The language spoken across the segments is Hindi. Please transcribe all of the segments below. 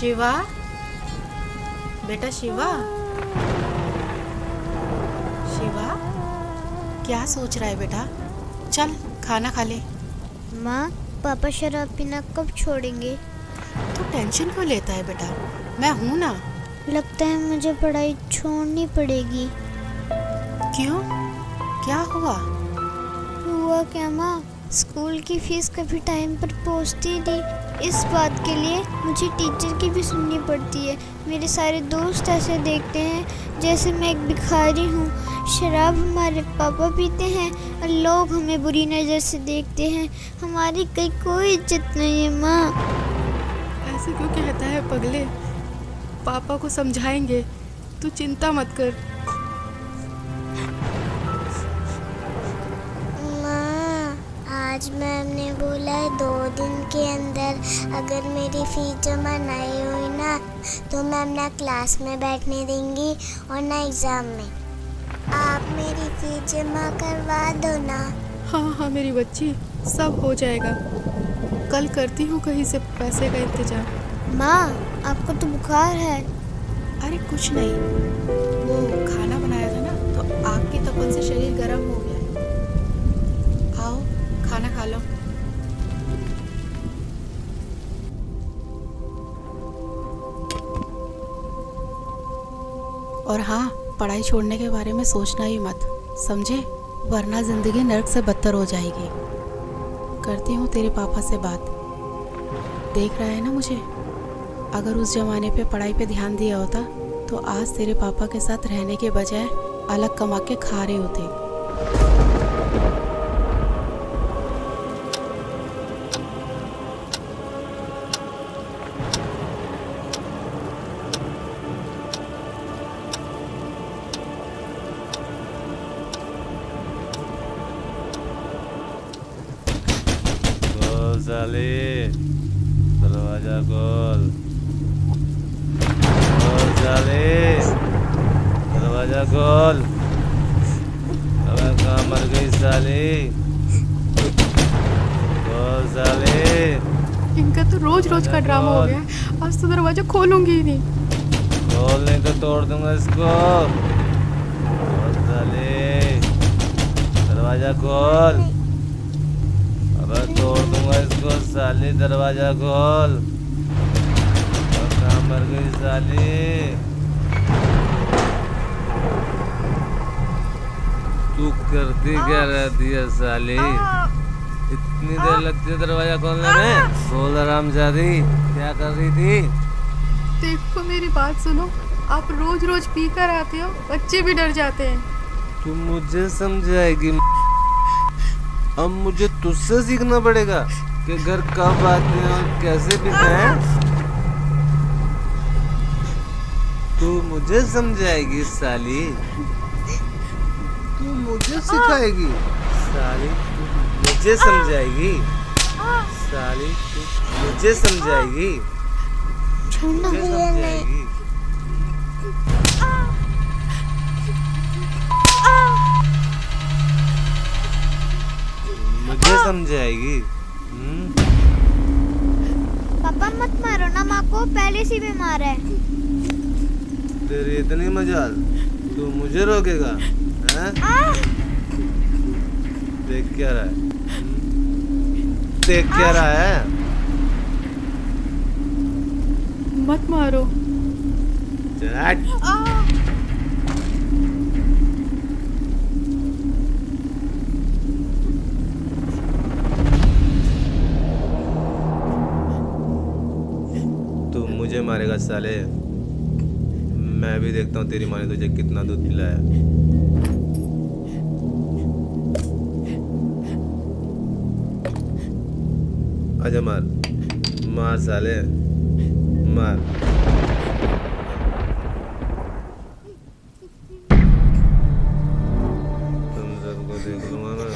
शिवा, बेटा शिवा, शिवा क्या सोच रहा है बेटा? चल खाना खा ले। माँ, पापा शराब पीना कब छोड़ेंगे? तू टेंशन क्यों लेता है बेटा, मैं हूं ना। लगता है मुझे पढ़ाई छोड़नी पड़ेगी। क्यों, क्या हुआ? हुआ क्या माँ, स्कूल की फीस कभी टाइम पर पहुँचती नहीं। इस बात के लिए मुझे टीचर की भी सुननी पड़ती है। मेरे सारे दोस्त ऐसे देखते हैं जैसे मैं एक भिखारी हूँ। शराब हमारे पापा पीते हैं और लोग हमें बुरी नज़र से देखते हैं। हमारी कहीं कोई इज्जत नहीं है माँ। ऐसे क्यों कहता है पगले? पापा को समझाएंगे, तू चिंता मत कर। माँ, आज मैम ने बोला है 2 दिन के अंदर अगर मेरी फीस जमा नहीं हुई ना तो मैम ना क्लास में बैठने देंगी और ना एग्ज़ाम में। आप मेरी फीस जमा करवा दो ना। हाँ हाँ मेरी बच्ची, सब हो जाएगा। कल करती हूँ कहीं से पैसे का इंतजाम। माँ, आपको तो बुखार है। अरे कुछ नहीं, वो खाना बनाया था ना तो आग की तपन से शरीर गर्म हो गया है। आओ खाना खा लो। और हाँ, पढ़ाई छोड़ने के बारे में सोचना ही मत, समझे? वरना जिंदगी नर्क से बदतर हो जाएगी। करती हूँ तेरे पापा से बात। देख रहा है ना मुझे? अगर उस जमाने पे पढ़ाई पे ध्यान दिया होता तो आज तेरे पापा के साथ रहने के बजाय अलग कमा के खा रहे होते। खोल साले, दरवाजा खोल। खोल साले, दरवाजा खोल। अबे कहाँ मर गई साली? खोल साले। इनका तो रोज रोज का ड्रामा हो गया। आज तो दरवाजा खोलूंगी ही नहीं। खोल नहीं तो तोड़ दूंगा इसको। खोल साले, दरवाजा खोल। अबे तोड़ दूंगा इसको साली, दरवाजा खोल। कहाँ मर गई साली? तू करती क्या रहती है साली? इतनी देर लगती है दरवाजा खोलने में? बोल हरामजादी, क्या कर रही थी? देखो मेरी बात सुनो, आप रोज रोज पी कर आते हो, बच्चे भी डर जाते हैं। तू मुझे समझाएगी? अब मुझे तुझसे सीखना पड़ेगा कि घर कब आते हैं और कैसे पीते हैं। तू मुझे समझाएगी साली? तू मुझे सिखाएगी साली? तू मुझे समझाएगी साली? तू मुझे समझाएगी? मुझे समझाएगी? मुझे समझाएगी? पापा मत मारो ना माँ को, पहले से बीमार है। तेरी इतनी मजाल, तू मुझे रोकेगा? हैं? देख क्या रहा है? देख क्या रहा है? मत मारो। चल हट। तू मुझे मारेगा साले? मैं भी देखता हूँ तेरी माँ ने तुझे कितना दूध पिलाया। आजा मार, मार साले, मार। तुम सबको देख लूंगा मैं।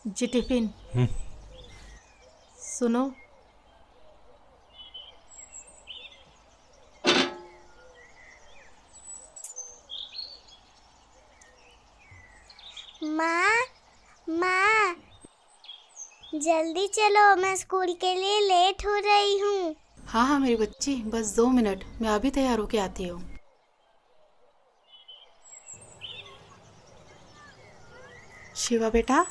जी टिफिन। सुनो, माँ, माँ, जल्दी चलो, मैं स्कूल के लिए लेट हो रही हूँ। हाँ हाँ मेरी बच्ची, बस 2 मिनट, मैं अभी तैयार होके आती हूँ। शिवा बेटा,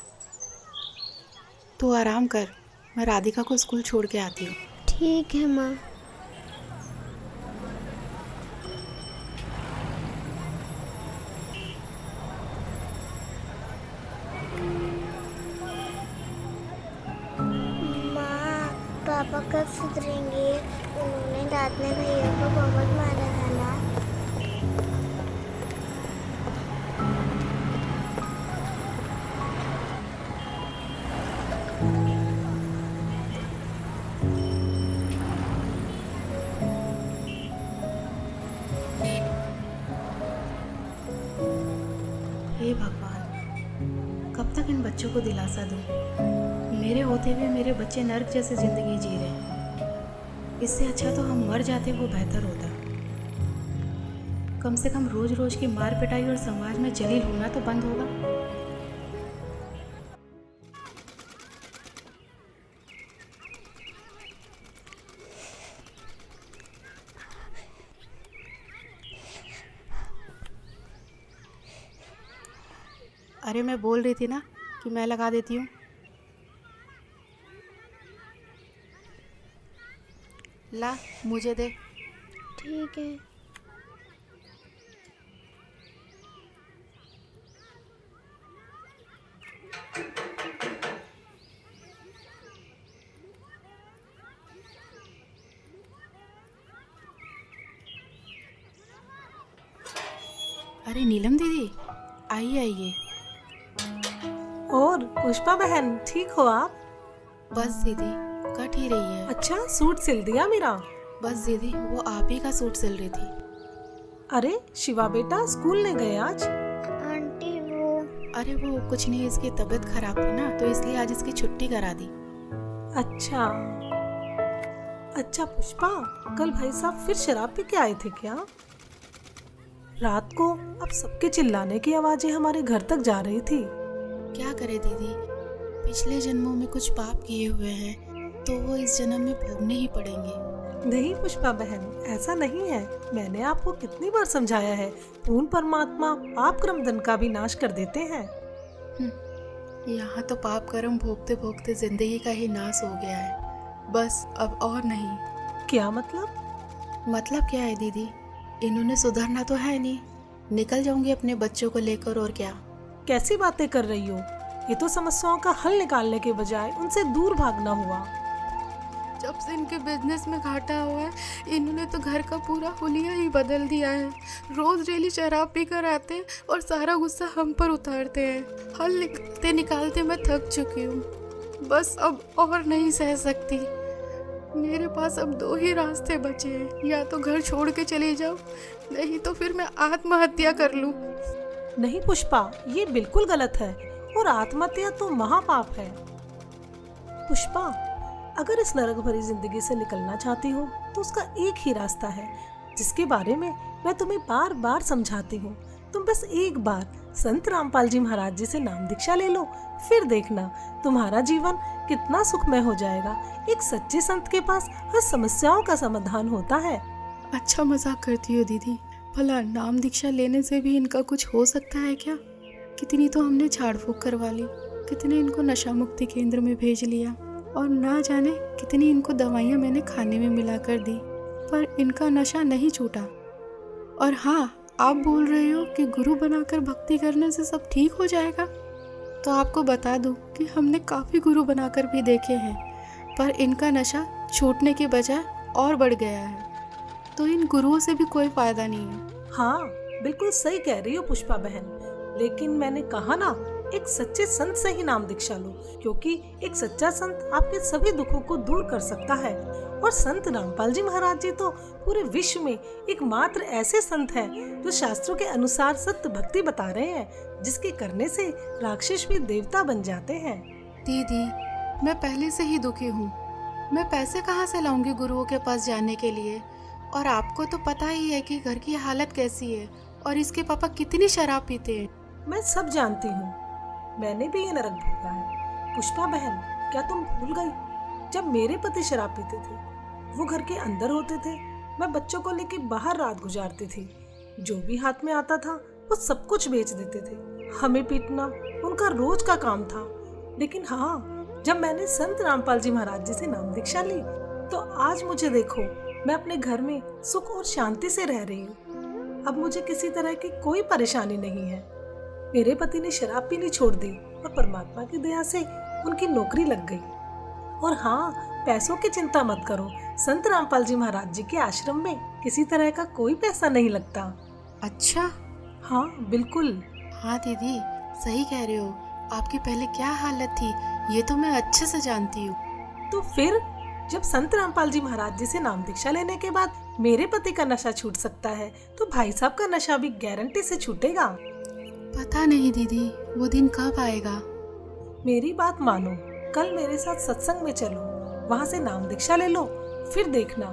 तू आराम कर, मैं राधिका को स्कूल छोड़ के आती हूँ। ठीक है माँ। माँ, पापा कब सुधरेंगे? उन्होंने रात में भैया को बहुत मारा है ना। हे भगवान, कब तक इन बच्चों को दिलासा दूँ? मेरे होते हुए मेरे बच्चे नर्क जैसे जिंदगी जी रहे हैं। इससे अच्छा तो हम मर जाते, वो बेहतर होता। कम से कम रोज रोज की मार पिटाई और समाज में जलील होना तो बंद होगा। अरे मैं बोल रही थी ना कि मैं लगा देती हूँ। ला, मुझे दे। ठीक है। अरे नीलम दीदी, आइए आइए। और पुष्पा बहन, ठीक हो आप? बस दीदी, कट ही रही है। अच्छा, सूट सिल दिया मेरा? बस दीदी, वो आप ही का सूट सिल रही थी। अरे शिवा बेटा स्कूल नहीं गए आज? आंटी अरे वो कुछ नहीं, इसकी तबीयत खराब थी ना, तो इसलिए आज इसकी छुट्टी करा दी। अच्छा अच्छा पुष्पा, कल भाई साहब फिर शराब पी के आए थे क्या? रात को अब सबके चिल्लाने की आवाजें हमारे घर तक जा रही थी। क्या करे दीदी, पिछले जन्मों में कुछ पाप किए हुए हैं तो वो इस जन्म में भोगने ही पड़ेंगे। नहीं पुष्पा बहन, ऐसा नहीं है। मैंने आपको कितनी बार समझाया है, पूर्ण परमात्मा पाप कर्म दंड का भी नाश कर देते हैं। यहाँ तो पाप कर्म भोगते भोगते जिंदगी का ही नाश हो गया है, बस अब और नहीं। क्या मतलब? मतलब क्या है दीदी, इन्होंने सुधरना तो है नहीं, निकल जाऊंगी अपने बच्चों को लेकर, और क्या। कैसी बातें कर रही हो? ये तो समस्याओं का हल निकालने के बजाय उनसे दूर भागना हुआ। जब से इनके बिजनेस में घाटा हुआ है, इन्होंने तो घर का पूरा हुलिया ही बदल दिया है। रोज डेली शराब पी कर आते हैं और सारा गुस्सा हम पर उतारते हैं। हल निकालते निकालते मैं थक चुकी हूँ, बस अब और नहीं सह सकती। मेरे पास अब 2 ही रास्ते बचे हैं, या तो घर छोड़ के चली जाऊँ, नहीं तो फिर मैं आत्महत्या कर लूँ। नहीं पुष्पा, ये बिल्कुल गलत है, और आत्महत्या तो महापाप है। पुष्पा, अगर इस नरक भरी जिंदगी से निकलना चाहती हो तो उसका एक ही रास्ता है, जिसके बारे में मैं तुम्हें बार बार समझाती हूँ। तुम बस एक बार संत रामपाल जी महाराज जी से नाम दीक्षा ले लो, फिर देखना तुम्हारा जीवन कितना सुखमय हो जाएगा। एक सच्चे संत के पास हर समस्याओं का समाधान होता है। अच्छा मजाक करती हो दीदी, भला नाम दीक्षा लेने से भी इनका कुछ हो सकता है क्या? कितनी तो हमने झाड़ फूक करवा ली, कितने इनको नशा मुक्ति केंद्र में भेज लिया, और ना जाने कितनी इनको दवाइयाँ मैंने खाने में मिला कर दी, पर इनका नशा नहीं छूटा। और हाँ, आप बोल रहे हो कि गुरु बनाकर भक्ति करने से सब ठीक हो जाएगा, तो आपको बता दूं कि हमने काफ़ी गुरु बनाकर भी देखे हैं, पर इनका नशा छूटने के बजाय और बढ़ गया है, तो इन गुरुओं से भी कोई फायदा नहीं है। हाँ बिल्कुल सही कह रही हो पुष्पा बहन, लेकिन मैंने कहा ना, एक सच्चे संत से ही नाम दीक्षा लो, क्योंकि एक सच्चा संत आपके सभी दुखों को दूर कर सकता है। और संत रामपाल जी महाराज जी तो पूरे विश्व में एकमात्र ऐसे संत हैं जो शास्त्रों के अनुसार सत्य भक्ति बता रहे हैं, जिसके करने से राक्षस भी देवता बन जाते हैं। दीदी, मैं पहले से ही दुखी हूँ। मैं पैसे कहाँ से लाऊंगी गुरुओं के पास जाने के लिए? और आपको तो पता ही है कि घर की हालत कैसी है और इसके पापा कितनी शराब पीते हैं। मैं सब जानती हूँ, मैंने भी ये नरक भोगा है। पुष्पा बहन, क्या तुम भूल गई? जब मेरे पति शराब पीते थे, वो घर के अंदर होते थे, मैं बच्चों को लेके बाहर रात गुजारती थी। जो भी हाथ में आता था वो सब कुछ बेच देते थे। हमें पीटना उनका रोज का काम था। लेकिन हाँ, जब मैंने संत रामपाल जी महाराज जी से नाम दीक्षा ली, तो आज मुझे देखो, मैं अपने घर में सुख और शांति से रह रही हूँ। अब मुझे किसी तरह की कोई परेशानी नहीं है। मेरे पति ने शराब पीनी छोड़ दी और परमात्मा की दया से उनकी नौकरी लग गई। और हाँ, पैसों की चिंता मत करो, संत रामपाल जी महाराज जी के आश्रम में किसी तरह का कोई पैसा नहीं लगता। अच्छा। हाँ बिल्कुल। हाँ दीदी, सही कह रहे हो। आपकी पहले क्या हालत थी ये तो मैं अच्छे से जानती हूँ। तो फिर जब संत रामपाल जी महाराज जी से नाम दीक्षा लेने के बाद मेरे पति का नशा छूट सकता है, तो भाई साहब का नशा भी गारंटी से छूटेगा। पता नहीं दीदी, वो दिन कब आएगा। मेरी बात मानो, कल मेरे साथ सत्संग में चलो, वहाँ से नाम दीक्षा ले लो। फिर देखना,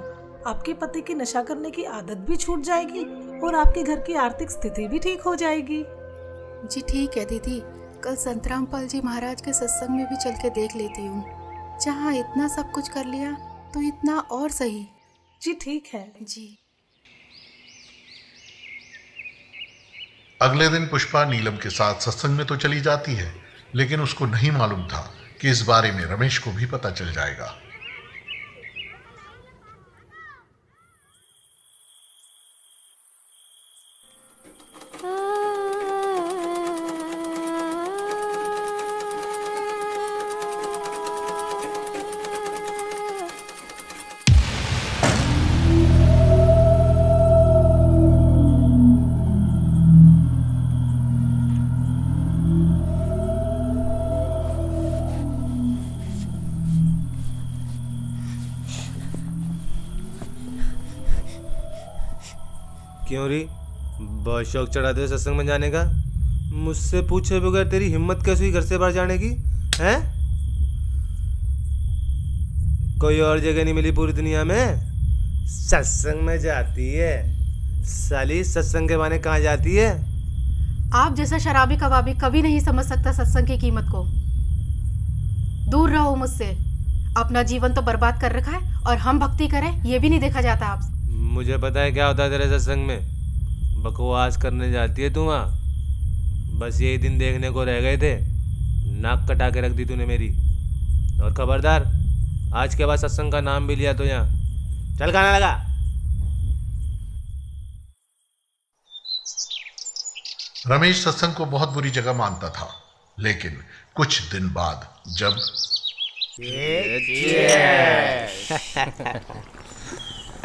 आपके पति की नशा करने की आदत भी छूट जाएगी और आपके घर की आर्थिक स्थिति भी ठीक हो जाएगी। जी ठीक है दीदी, कल संत रामपाल जी महाराज के सत्संग में भी चल के देख लेती हूँ। जहाँ इतना सब कुछ कर लिया तो इतना और सही। जी ठीक है जी। अगले दिन पुष्पा नीलम के साथ सत्संग में तो चली जाती है, लेकिन उसको नहीं मालूम था कि इस बारे में रमेश को भी पता चल जाएगा। क्यों री, बहुत शौक चढ़ाते हो सत्संग में जाने का? मुझसे पूछे बगैर तेरी हिम्मत कैसे हुई घर से बाहर जाने की? हैं? कोई और जगह नहीं मिली पूरी दुनिया में? सत्संग में जाती है साली, सत्संग के बहाने कहाँ जाती है? आप जैसा शराबी कबाबी कभी नहीं समझ सकता सत्संग की कीमत को। दूर रहो मुझसे। अपना जीवन तो बर्बाद कर रखा है और हम भक्ति करें ये भी नहीं देखा जाता आपसे। मुझे पता है क्या होता है तेरे सत्संग में। बकवास करने जाती है तू वहाँ। बस यही दिन देखने को रह गए थे, नाक कटा के रख दी तूने मेरी। और खबरदार, आज के बाद सत्संग का नाम भी लिया तो यहाँ चल खाना लगा। रमेश सत्संग को बहुत बुरी जगह मानता था, लेकिन कुछ दिन बाद जब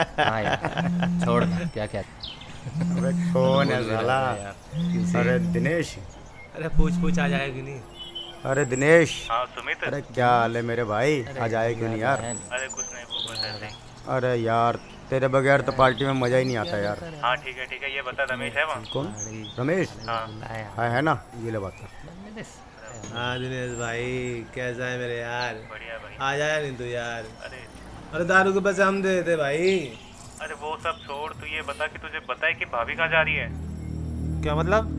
हाँ यार, छोड़ ना, क्या क्या। अबे कौन है साला? अरे दिनेश। अरे पूछ आ जाएगा कि नहीं? अरे दिनेश। हाँ सुमित। अरे क्या हाल है मेरे भाई? आज आए क्यों नहीं यार? अरे कुछ नहीं, वो बस ऐसे ही। अरे यार तेरे बगैर तो पार्टी में मजा ही नहीं आता यार। हाँ ठीक है, ये बता रमेश है वहाँ? कौन? रमेश? हाँ है ना, ये ले बात। हाँ दिनेश भाई, कैसा है मेरे यार? बढ़िया भाई। आ जाया नहीं तू यार? अरे अरे दारू के पैसे हम दे देते भाई। अरे वो सब छोड़, तू ये बता कि तुझे पता है कि भाभी कहाँ जा रही है? क्या मतलब?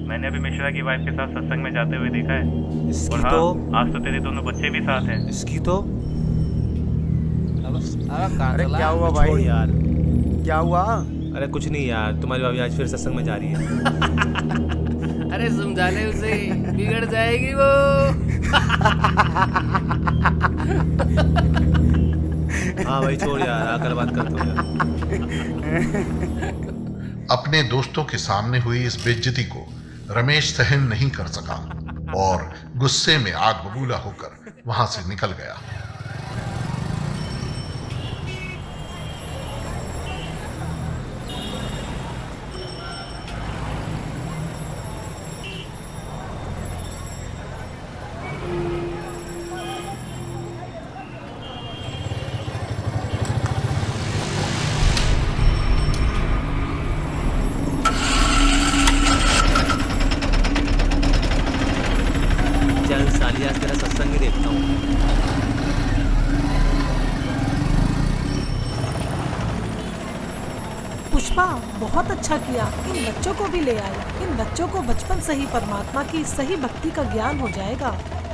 मैंने अभी मिश्रा की वाइफ के साथ सत्संग में जाते हुए देखा है। इसकी और हाँ, तो आज तो तेरे दोनों बच्चे भी साथ हैं। इसकी तो अरे क्या हुआ छोड़ भाई? यार। क्या हुआ? अरे कुछ नहीं यार, तुम्हारी भाभी आज फिर सत्संग में जा रही है। अरे समझाने उसे, बिगड़ जाएगी वो। हाँ भाई छोड़ यार, आकर बात करता हूँ यार। अपने दोस्तों के सामने हुई इस बेइज्जती को रमेश सहन नहीं कर सका और गुस्से में आग बबूला होकर वहां से निकल गया। चल साली, आज तेरा सत्संग पुष्पा, बहुत अच्छा किया, इन बच्चों को भी ले आए। इन बच्चों को बचपन से ही परमात्मा की सही भक्ति का ज्ञान हो जाएगा।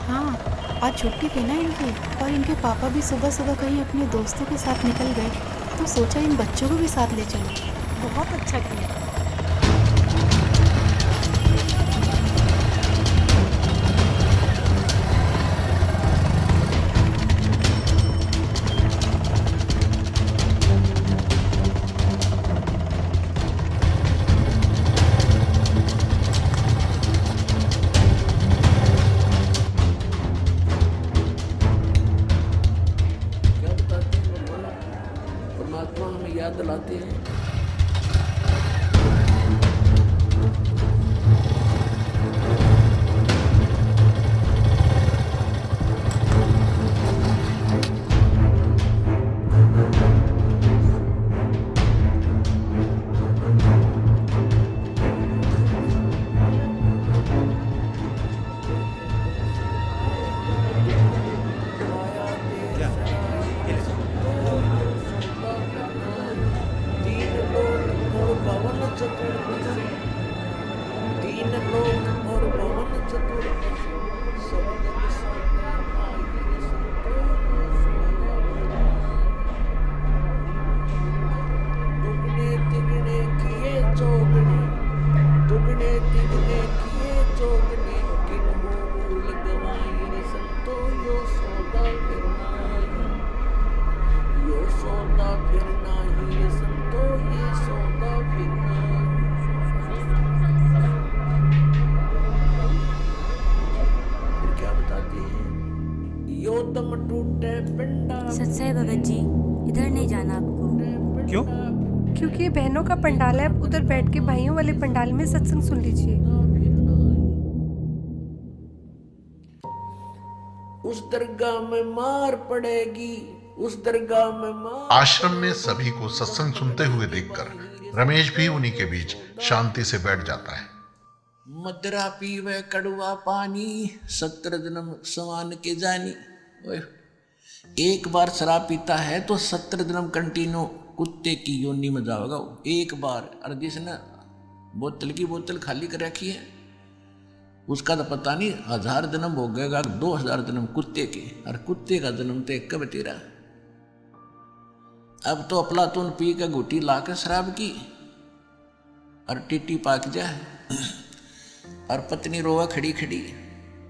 हाँ, आज छुट्टी थी ना इनकी, और इनके पापा भी सुबह सुबह कहीं अपने दोस्तों के साथ निकल गए, तो सोचा इन बच्चों को भी साथ ले चलो। बहुत अच्छा किया। परमात्मा हमें याद दिलाते हैं। तीन लोक और पवन चतुर्दश सब दुगने तिगने किए चौगने, दुगने तिगने किए चौगने, किन मूल गवाई रे संतो यो सौदा फिर नाही, यो सौदा फिर नाही रे संतो ये सौदा फिर नाही। फिर क्या बताते हैं? यो दम टूटे पिंडा। सच है भगत जी, इधर नहीं जाना आपको। क्यों? क्योंकि ये बहनों का पंडाल है, आप उधर बैठ के भाइयों वाले पंडाल में सत्संग सुन लीजिए। उस दरगाह में मार पड़ेगी, उस दरगाह में मार। आश्रम में सभी को सत्संग सुनते हुए देखकर रमेश भी उन्हीं के बीच शांति से बैठ जाता है। मदरा पीवे कड़वा पानी, 17 जन्म समान के जानी। ओए, एक बार शराब पीता है तो 17 जन्म कंटिन्यू कुत्ते की योनि में जाओगा वो, एक बार। और जिसने बोतल की बोतल खाली कर रखी है उसका तो पता नहीं 1000 जन्म हो गएगा, 2000 जन्म कुत्ते के। और कुत्ते का जन्म तो एक कब तेरा। अब तो अफलातून पी के घुटी ला के शराब की और टिट्टी पाक जाए, और पत्नी रोवा खड़ी खड़ी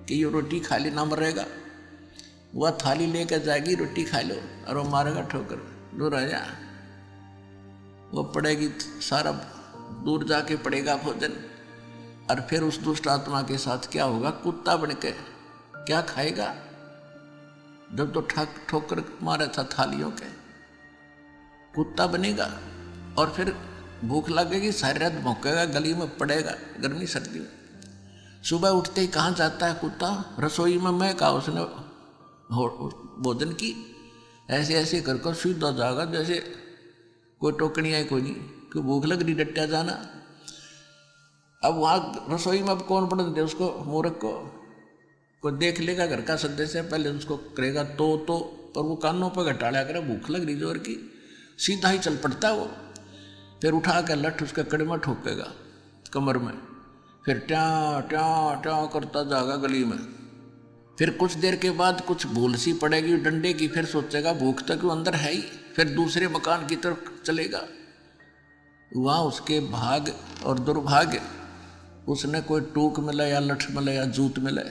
कि ये रोटी खा ले ना मरेगा। वह थाली लेकर जाएगी, रोटी खा लो, और वो मारेगा ठोकर, दूर आ जा। वो पड़ेगी सारा दूर जाके पड़ेगा भोजन। और फिर उस दुष्ट आत्मा के साथ क्या होगा? कुत्ता बन के क्या खाएगा? जब तो ठोकर मारा था थालियों के, कुत्ता बनेगा। और फिर भूख लगेगी, सारी रात भौंकेगा, गली में पड़ेगा गर्मी सर्दी में। सुबह उठते ही कहाँ जाता है कुत्ता? रसोई में। मैं कहा उसने भोजन की, ऐसे ऐसे कर कर सीधा जाएगा जैसे कोई टोकनी है कोई नहीं, कि भूख लग रही डट्टा जाना। अब वहाँ रसोई में अब कौन पढ़ दे उसको, मूर्ख को? कोई देख लेगा घर का सदस्य, पहले उसको करेगा तो, पर वो कानों पर घटाड़ा करे, भूख लग रही जोर की, सीधा ही चल पड़ता है वो। फिर उठा कर लठ उसके कड़े में ठोकेगा कमर में, फिर ट्या ट्या ट्या करता जाएगा गली में। फिर कुछ देर के बाद कुछ भूल सी पड़ेगी डंडे की, फिर सोचेगा भूख तक वो अंदर है ही, फिर दूसरे मकान की तरफ चलेगा। वहाँ उसके भाग और दुर्भाग्य, उसने कोई टूक मिला या लठ मिला या जूत मिला।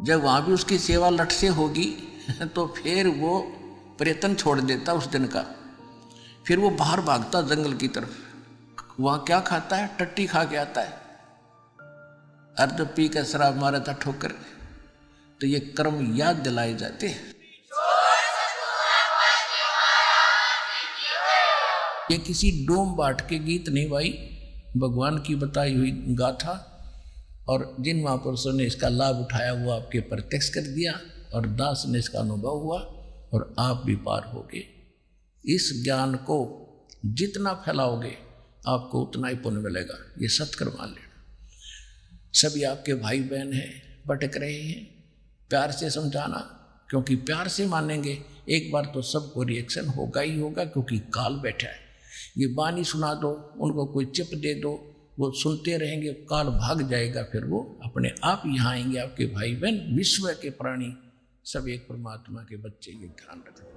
जब वहाँ भी उसकी सेवा लठ से होगी तो फिर वो प्रयत्न छोड़ देता उस दिन का। फिर वो बाहर भागता जंगल की तरफ। वहाँ क्या खाता है? टट्टी खा के आता है। अर्ध पी के शराब मारा था ठोकर। तो ये कर्म याद दिलाए जाते हैं। ये किसी डोम बाट के गीत नहीं भाई, भगवान की बताई हुई गाथा। और जिन महापुरुषों ने इसका लाभ उठाया वो आपके प्रत्यक्ष कर दिया, और दास ने इसका अनुभव हुआ, और आप भी पार हो गए। इस ज्ञान को जितना फैलाओगे आपको उतना ही पुण्य मिलेगा। ये सत्कर मान लेना। सभी आपके भाई बहन हैं, भटक रहे हैं, प्यार से समझाना, क्योंकि प्यार से मानेंगे एक बार तो सबको रिएक्शन होगा ही होगा, क्योंकि काल बैठा है। ये बानी सुना दो, उनको कोई चिप दे दो, वो सुनते रहेंगे, काल भाग जाएगा, फिर वो अपने आप यहाँ आएंगे। आपके भाई बहन विश्व के प्राणी सब एक परमात्मा के बच्चे, ये ध्यान रखना।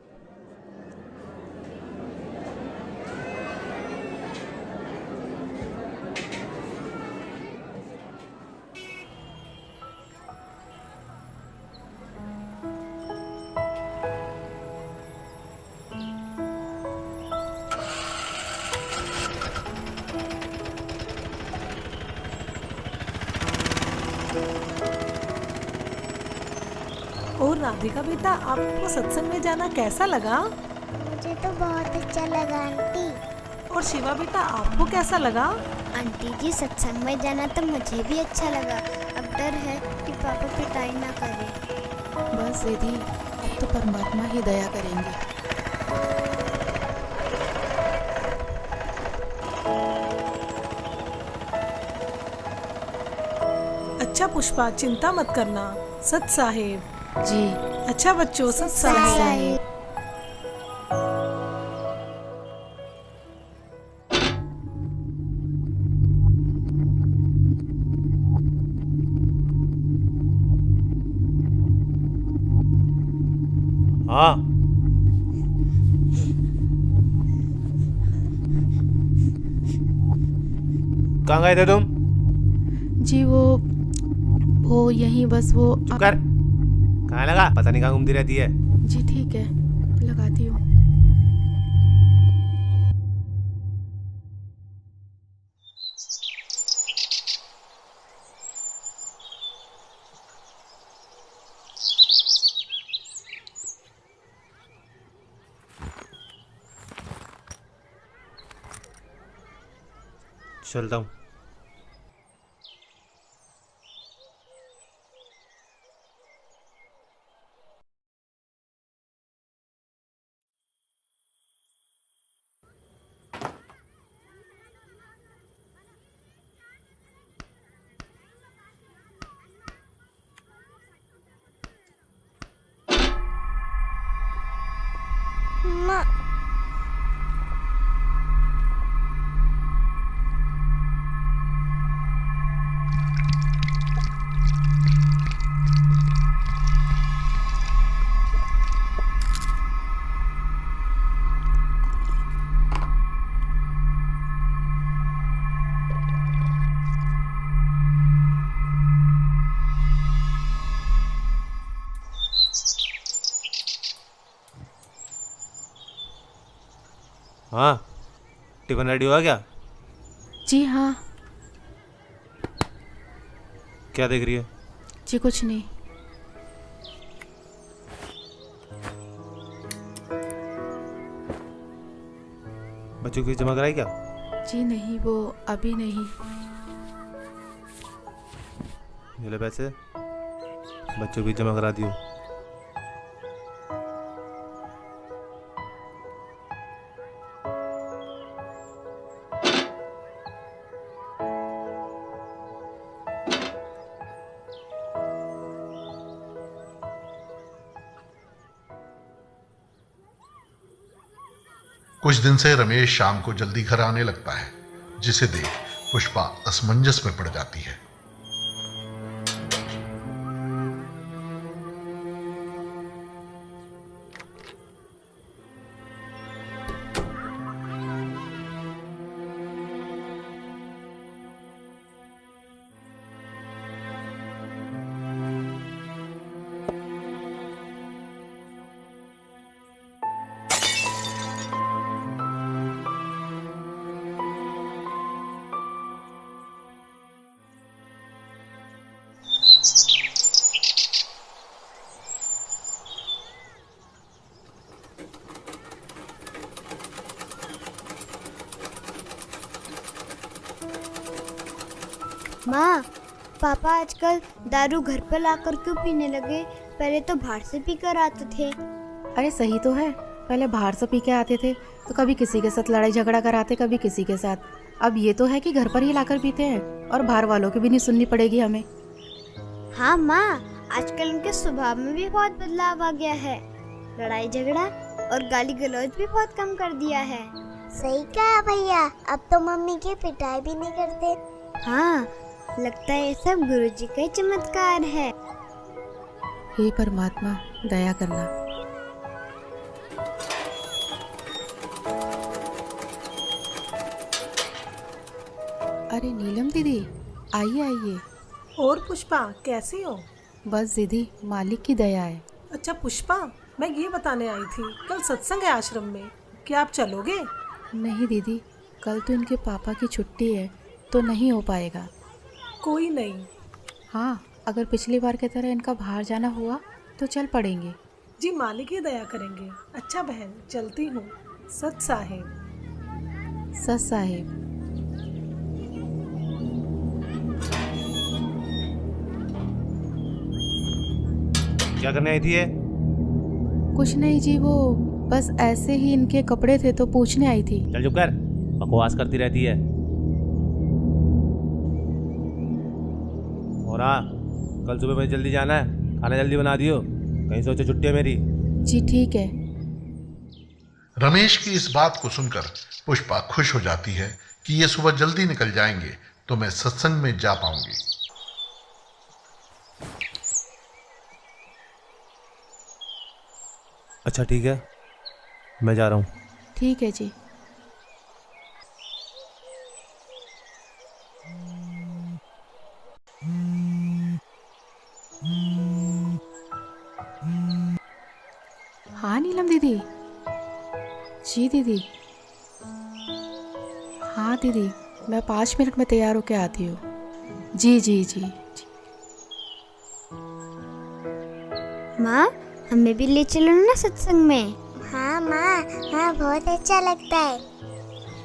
और राधिका बेटा, आपको सत्संग में जाना कैसा लगा? मुझे तो बहुत अच्छा लगा आंटी। और शिवा बेटा, आपको कैसा लगा? आंटी जी, सत्संग में जाना तो मुझे भी अच्छा लगा। अब डर है कि पापा पिटाई ना करे। बस दीदी, अब तो परमात्मा ही दया करेंगे। अच्छा पुष्पा, चिंता मत करना। सत साहेब जी। अच्छा बच्चों, सत साहेब। हाँ, कहाँ गए थे तुम? जी वो यहीं बस वो चुप कर। कहाँ लगा? पता नहीं कहाँ घूमती रहती है। जी ठीक है, लगाती हूँ। चलता हूँ। माँ, हाँ, टिफिन रेडी हुआ क्या? जी हाँ। क्या देख रही है? जी कुछ नहीं। बच्चों की फीस जमा कराई क्या? जी नहीं, वो अभी नहीं। ये ले पैसे, बच्चों की फीस जमा करा दियो। कुछ दिन से रमेश शाम को जल्दी घर आने लगता है, जिसे देख पुष्पा असमंजस में पड़ जाती है। माँ, पापा आजकल दारू घर पर लाकर क्यों पीने लगे? पहले तो बाहर से पीकर आते थे। अरे सही तो है, पहले बाहर से पी के आते थे तो कभी किसी के साथ लड़ाई झगड़ा कराते, कभी किसी के साथ। अब ये तो है कि घर पर ही लाकर पीते हैं और बाहर वालों की भी नहीं सुननी पड़ेगी हमें। हाँ माँ, आजकल उनके स्वभाव में भी बहुत बदलाव आ गया है। लड़ाई झगड़ा और गाली गलौज भी बहुत कम कर दिया है। सही कहा भैया, अब तो मम्मी की पिटाई भी नहीं करते। हाँ, लगता है ये सब गुरुजी का ही चमत्कार है। हे परमात्मा, दया करना। अरे नीलम दीदी, आइए आइए। और पुष्पा कैसी हो? बस दीदी, मालिक की दया है। अच्छा पुष्पा, मैं ये बताने आई थी, कल सत्संग है आश्रम में, क्या आप चलोगे? नहीं दीदी, कल तो इनके पापा की छुट्टी है तो नहीं हो पाएगा। कोई नहीं। हाँ, अगर पिछली बार की तरह इनका बाहर जाना हुआ तो चल पड़ेंगे। जी मालिक ही दया करेंगे। अच्छा बहन, चलती हूँ। सत साहेब। सत साहेब। क्या करने आई थी ये? कुछ नहीं जी, वो बस ऐसे ही इनके कपड़े थे तो पूछने आई थी। चल चुप कर, बकवास करती रहती है। और हाँ, कल सुबह मुझे जल्दी जाना है, खाना जल्दी बना दियो, कहीं सोचो छुट्टी है मेरी। जी ठीक है। रमेश की इस बात को सुनकर पुष्पा खुश हो जाती है कि ये सुबह जल्दी निकल जाएंगे तो मैं सत्संग में जा पाऊंगी। अच्छा ठीक है, मैं जा रहा हूँ। ठीक है जी। हाँ नीलम दीदी। जी दीदी। हाँ दीदी, मैं 5 मिनट में तैयार होके आती हूँ। जी जी जी जी। माँ, हमें भी ले चलो ना सत्संग में। हाँ माँ, हाँ बहुत अच्छा लगता है।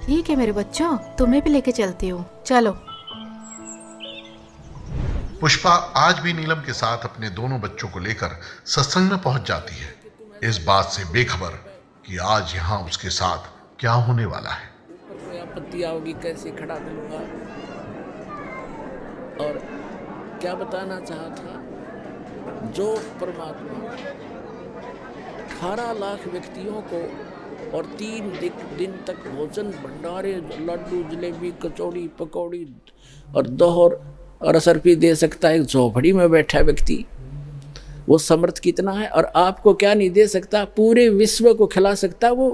ठीक है मेरे बच्चों, तुम्हें भी लेके चलती हूँ, चलो। पुष्पा आज भी नीलम के साथ अपने दोनों बच्चों को लेकर सत्संग में पहुंच जाती है, इस बात से बेखबर कि आज यहाँ उसके साथ क्या होने वाला है। कोई आपत्ति आओगी कैसे खड़ा करूंगा। और क्या बताना चाहा था, जो परमात्मा 18 लाख व्यक्तियों को और 3 दिन तक भोजन भंडारे, लड्डू, जलेबी, कचौड़ी, पकौड़ी और दोहर और असरफी दे सकता है एक झोपड़ी में बैठा व्यक्ति, वो समर्थ कितना है। और आपको क्या नहीं दे सकता, पूरे विश्व को खिला सकता, वो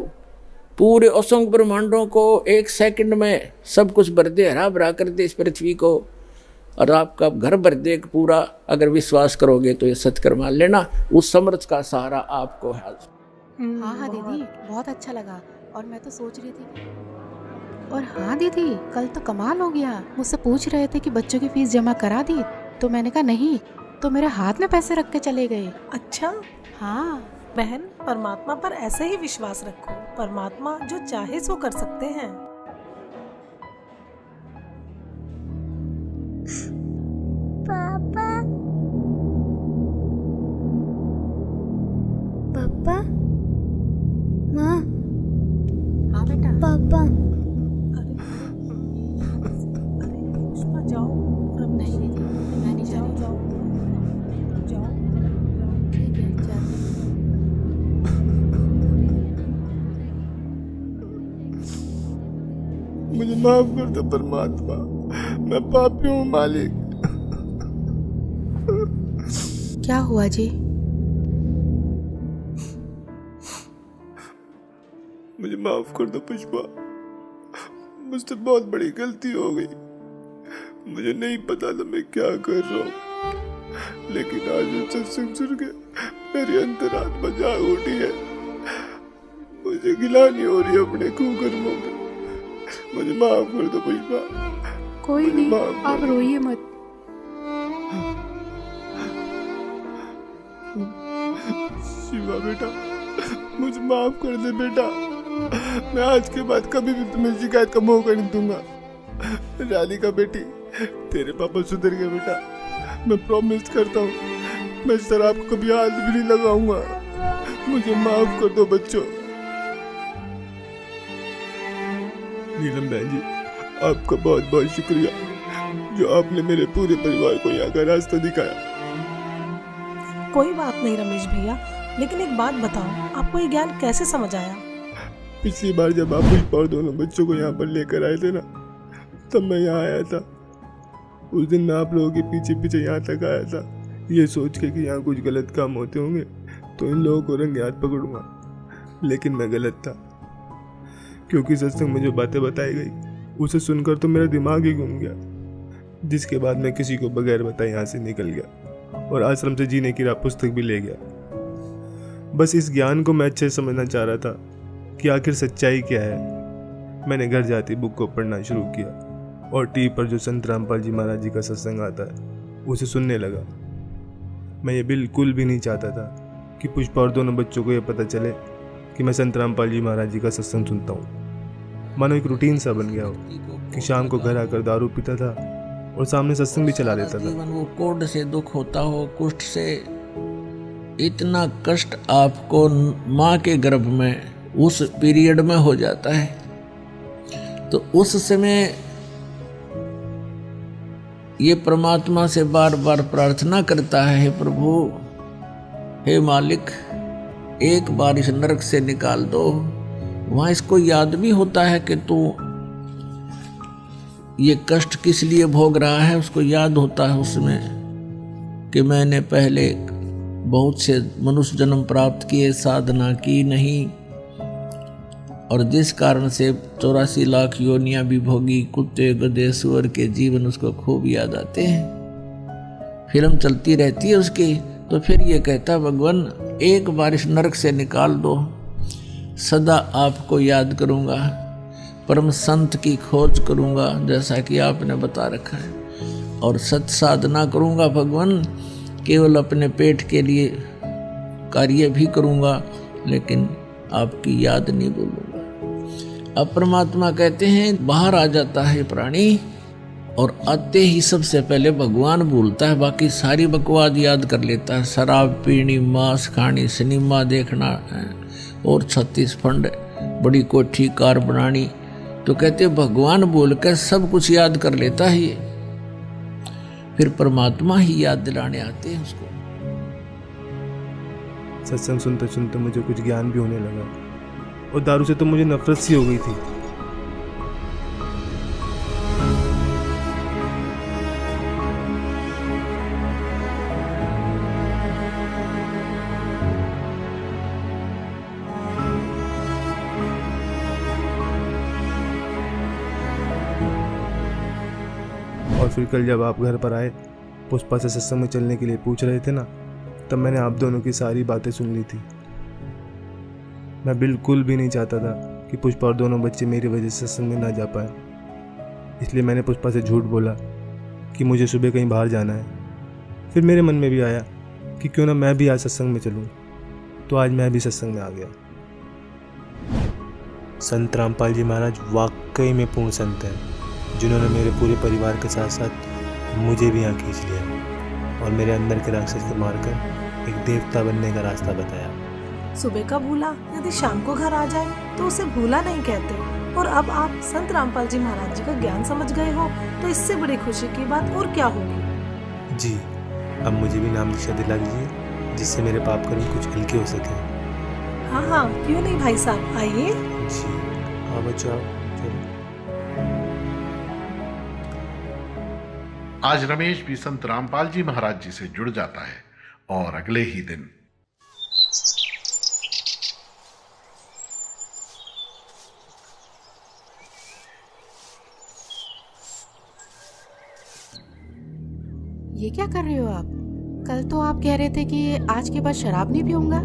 पूरे असंख्य ब्रह्मांडों को 1 सेकंड में सब कुछ भर दे, हरा भरा कर दे इस पृथ्वी को, और आपका घर भर दे पूरा। अगर विश्वास करोगे तो ये सत्कर मान लेना, उस समर्थ का सहारा आपको है। हाँ हाँ दीदी, बहुत अच्छा लगा। और मैं तो सोच रही थी और हाँ दीदी, कल तो कमाल हो गया। मुझसे पूछ रहे थे कि बच्चों की फीस जमा करा दी, तो मैंने कहा नहीं, तो मेरे हाथ में पैसे रख के चले गए। अच्छा हाँ बहन, परमात्मा पर ऐसे ही विश्वास रखो, परमात्मा जो चाहे सो कर सकते हैं। पापा, पापा, माँ, हाँ बेटा। पापा। अरे पुष्पा जाओ। नहीं दीदी, मैं नहीं जा रही। जाओ जाओ। ठीक है, जाती हूँ। मुझे माफ कर दो परमात्मा, मैं पापी हूँ मालिक। क्या हुआ जी? मुझे माफ कर दो पुष्पा, मुझसे बहुत बड़ी गलती हो गई। मुझे नहीं पता था मैं क्या कर रहा हूँ, लेकिन आज ये सत्संग सुन के मेरी अंतरात्मा जाग उठी है। मुझे गिलानी हो रही है अपने कुकर्मों में। मुझे माफ कर दो पुष्पा। कोई मुझे नहीं, माफ कर आप दो। रोइए मत। शिवा बेटा, मुझे माफ कर दे बेटा। मैं आज के बाद कभी भी तुम्हें शिकायत का मौका नहीं दूंगा। राधिका बेटी, तेरे पापा सुधर गए बेटा, मैं प्रॉमिस करता हूँ मैं शराब को कभी हाथ भी नहीं लगाऊंगा। मुझे माफ कर दो बच्चों। नीलम बहन जी, आपका बहुत बहुत शुक्रिया जो आपने मेरे पूरे परिवार को यहाँ का रास्ता दिखाया। कोई बात नहीं रमेश भैया, लेकिन एक बात बताओ, आपको ये ज्ञान कैसे समझ आया? पिछली बार जब आप पुष्पा और दोनों बच्चों को यहाँ पर लेकर आए थे ना, तब मैं यहाँ आया था। उस दिन मैं आप लोगों के पीछे पीछे यहाँ तक आया था, ये सोच के कि यहाँ कुछ गलत काम होते होंगे तो इन लोगों को रंगे हाथ पकड़ूंगा। लेकिन मैं गलत था, क्योंकि सत्संग में जो बातें बताई गई उसे सुनकर तो मेरा दिमाग ही घूम गया, जिसके बाद मैं किसी को बगैर बताए यहाँ से निकल गया और आश्रम से जीने की राह पुस्तक भी ले गया। बस इस ज्ञान को मैं अच्छे से समझना चाह रहा था कि आखिर सच्चाई क्या है। मैंने घर जाते बुक को पढ़ना शुरू किया और टीवी पर जो संत रामपाल जी महाराज जी का सत्संग आता है उसे सुनने लगा। मैं ये बिल्कुल भी नहीं चाहता था कि पुष्पा और दोनों बच्चों को ये पता चले कि मैं संत रामपाल जी महाराज जी का सत्संग सुनता हूँ। मानो एक रूटीन सा बन गया हो कि शाम को घर आकर दारू पीता था और सामने सत्संग भी चला देता था। जीवन वो कोढ़ से दुख होता हो, कुष्ठ से, इतना कष्ट आपको माँ के गर्भ में उस पीरियड में हो जाता है। तो उस समय ये परमात्मा से बार बार प्रार्थना करता है, हे प्रभु, हे मालिक, एक बार इस नरक से निकाल दो। वहाँ इसको याद भी होता है कि तू ये कष्ट किस लिए भोग रहा है। उसको याद होता है उसमें कि मैंने पहले बहुत से मनुष्य जन्म प्राप्त किए, साधना की नहीं, और जिस कारण से 84 लाख योनियां भी भोगी, कुत्ते गधे सुअर के जीवन उसको खूब याद आते हैं। फिल्म चलती रहती है उसकी। तो फिर ये कहता, भगवान एक बार इस नरक से निकाल दो, सदा आपको याद करूँगा, परम संत की खोज करूँगा जैसा कि आपने बता रखा है, और सत साधना करूँगा भगवान, केवल अपने पेट के लिए कार्य भी करूँगा लेकिन आपकी याद नहीं भूलूंगा। अब परमात्मा कहते हैं बाहर आ जाता है प्राणी और आते ही सबसे पहले भगवान भूलता है, बाकी सारी बकवाद याद कर लेता है। शराब पीनी, मांस खानी, सिनेमा देखना और 36 फंड, बड़ी कोठी कार बनानी। तो कहते भगवान बोल कर सब कुछ याद कर लेता है ये। फिर परमात्मा ही याद दिलाने आते हैं उसको। सत्संग सुनते सुनते मुझे कुछ ज्ञान भी होने लगा और दारू से तो मुझे नफरत सी हो गई थी। और फिर कल जब आप घर पर आए, पुष्पा से सत्संग में चलने के लिए पूछ रहे थे ना, तब मैंने आप दोनों की सारी बातें सुन ली थी। मैं बिल्कुल भी नहीं चाहता था कि पुष्पा और दोनों बच्चे मेरी वजह से सत्संग में ना जा पाए, इसलिए मैंने पुष्पा से झूठ बोला कि मुझे सुबह कहीं बाहर जाना है। फिर मेरे मन में भी आया कि क्यों ना मैं भी आज सत्संग में चलूं, तो आज मैं भी सत्संग में आ गया। संत रामपाल जी महाराज वाकई में पूर्ण संत हैं, जिन्होंने मेरे पूरे परिवार के साथ साथ मुझे भी यहाँ खींच लिया और मेरे अंदर के राक्षस को मारकर एक देवता बनने का रास्ता बताया। सुबह का भूला यदि शाम को घर आ जाए तो उसे भूला नहीं कहते। और अब आप संत रामपाल जी महाराज जी का ज्ञान समझ गए हो तो इससे बड़ी खुशी की बात और क्या होगी। जी, अब मुझे भी नाम दीक्षा दिला दीजिए, जिससे मेरे पाप कर्म कुछ हल्के हो सके। हाँ हाँ, क्यों नहीं भाई साहब, आइए। जी हाँ बच्चों, चलो। आज रमेश भी संत रामपाल जी महाराज जी से जुड़ जाता है और अगले ही दिन ये क्या कर रहे हो आप? कल तो आप कह रहे थे कि आज के बाद शराब नहीं पीऊंगा।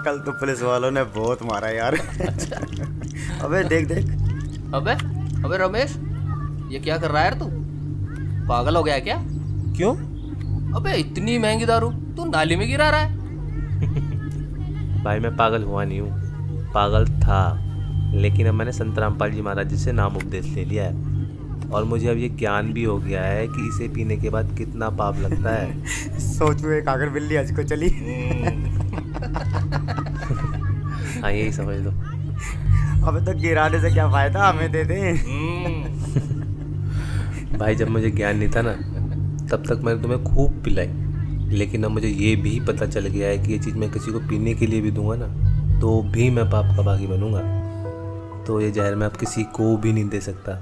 कल तो पुलिस वालों ने बहुत मारा यार। अबे देख देख। अबे रमेश, ये क्या कर रहा है यार तू? पागल हो गया क्या? क्यों? अबे इतनी महंगी दारू तू नाली में गिरा रहा है। भाई मैं पागल हुआ नहीं हूँ, पागल था, लेकिन अब मैंने संत रामपाल जी महाराज जी से नाम उपदेश ले लिया है। और मुझे अब ये ज्ञान भी हो गया है कि इसे पीने के बाद कितना पाप लगता है। सोचो एक आकर बिल्ली आज को चली। हाँ यही समझ लो। अबे तो गिराने से क्या फायदा, हमें दे दे। भाई जब मुझे ज्ञान नहीं था ना तब तक मैंने तुम्हें खूब पिलाई, लेकिन अब मुझे ये भी पता चल गया है कि ये चीज़ मैं किसी को पीने के लिए भी दूंगा ना तो भी मैं पाप का भागी बनूंगा। तो ये जहर मैं अब किसी को भी नहीं दे सकता।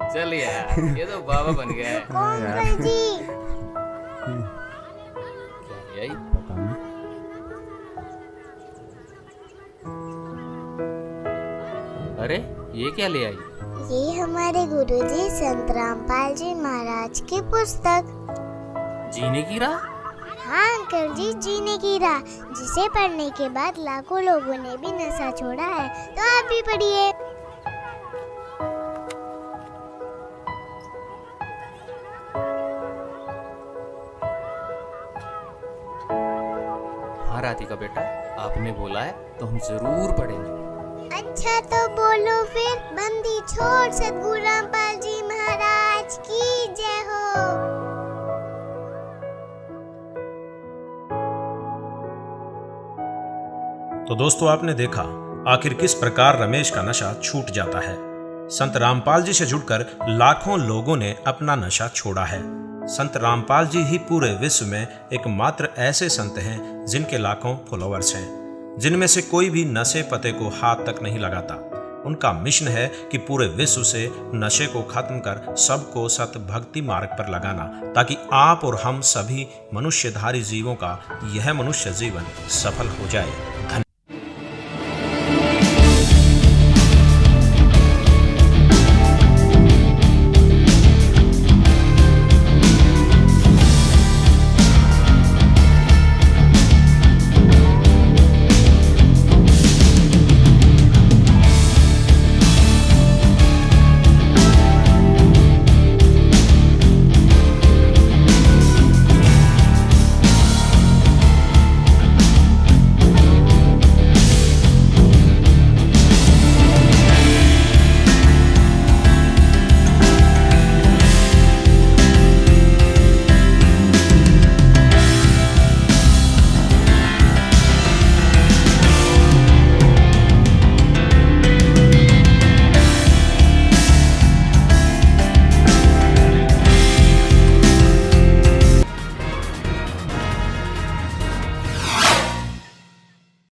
चल यार, ये तो बाबा बन गया है। अंकल जी यही अरे ये क्या ले आई? ये हमारे गुरुजी संत रामपाल जी महाराज की पुस्तक। जीने की राह? हाँ अंकल जी, जीने की राह, जिसे पढ़ने के बाद लाखों लोगों ने भी नशा छोड़ा है। तो आप भी पढ़िए। हाँ राधिका बेटा, आपने बोला है तो हम जरूर पढ़ेंगे। अच्छा तो बोलो फिर। बंदी छोड़ सतगुरु रामपाल जी महाराज की जय हो। तो दोस्तों आपने देखा आखिर किस प्रकार रमेश का नशा छूट जाता है। संत रामपाल जी से जुड़कर लाखों लोगों ने अपना नशा छोड़ा है। संत रामपाल जी ही पूरे विश्व में एकमात्र ऐसे संत हैं जिनके लाखों फॉलोअर्स हैं, जिनमें से कोई भी नशे पते को हाथ तक नहीं लगाता। उनका मिशन है कि पूरे विश्व से नशे को खत्म कर सबको सत भक्ति मार्ग पर लगाना, ताकि आप और हम सभी मनुष्यधारी जीवों का यह मनुष्य जीवन सफल हो जाए।